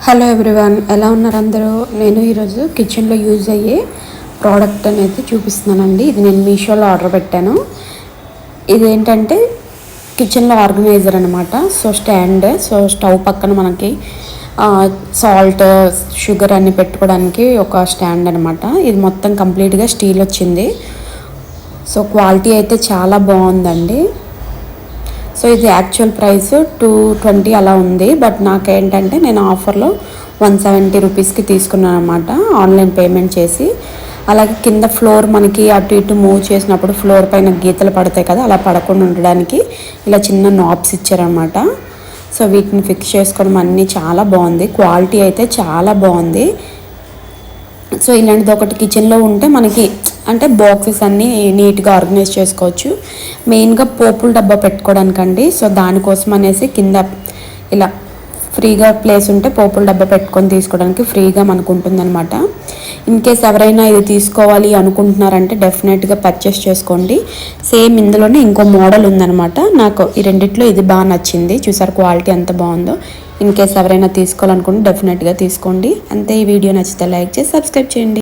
Hello everyone, ఎలా ఉన్నారు అందరూ? నేను ఈరోజు కిచెన్లో యూజ్ అయ్యే ప్రోడక్ట్ అనేది చూపిస్తున్నానండి. ఇది నేను మీషోలో ఆర్డర్ పెట్టాను. ఇదేంటంటే కిచెన్లో ఆర్గనైజర్ అనమాట. సో స్టాండ్, సో స్టవ్ పక్కన మనకి సాల్ట్, షుగర్ అన్ని పెట్టుకోవడానికి ఒక స్టాండ్ అనమాట. ఇది మొత్తం కంప్లీట్గా స్టీల్ వచ్చింది. సో క్వాలిటీ అయితే చాలా బాగుందండి. సో ఇది యాక్చువల్ ప్రైస్ 220 అలా ఉంది. బట్ నాకేంటంటే నేను ఆఫర్లో 170 రూపీస్కి తీసుకున్నాను అనమాట, ఆన్లైన్ పేమెంట్ చేసి. అలాగే కింద ఫ్లోర్ మనకి అటు ఇటు మూవ్ చేసినప్పుడు ఫ్లోర్ పైన గీతలు పడతాయి కదా, అలా పడకుండా ఉండడానికి ఇలా చిన్న నాబ్స్ ఇచ్చారనమాట. సో వీటిని ఫిక్స్ చేసుకోవడం అన్నీ చాలా బాగుంది. క్వాలిటీ అయితే చాలా బాగుంది. సో ఇలాంటిది ఒకటి కిచెన్లో ఉంటే మనకి అంటే బాక్సెస్ అన్నీ నీట్గా ఆర్గనైజ్ చేసుకోవచ్చు. మెయిన్గా పోపుల డబ్బా పెట్టుకోవడానికండి. సో దానికోసం అనేసి కింద ఇలా ఫ్రీగా ప్లేస్ ఉంటే పోపుల డబ్బా పెట్టుకొని తీసుకోవడానికి ఫ్రీగా మనకు ఉంటుందన్నమాట. ఇన్ కేస్ ఎవరైనా ఇది తీసుకోవాలి అనుకుంటున్నారంటే డెఫినెట్గా పర్చేస్ చేసుకోండి. సేమ్ ఇందులోనే ఇంకో మోడల్ ఉందన్నమాట. నాకు ఈ రెండిట్లో ఇది బాగా నచ్చింది. చూసారు క్వాలిటీ ఎంత బాగుందో. ఇన్ కేస్ ఎవరైనా తీసుకోవాలనుకుంటే డెఫినెట్గా తీసుకోండి. అంతే. ఈ వీడియో నచ్చితే లైక్ చేసి సబ్స్క్రైబ్ చేయండి.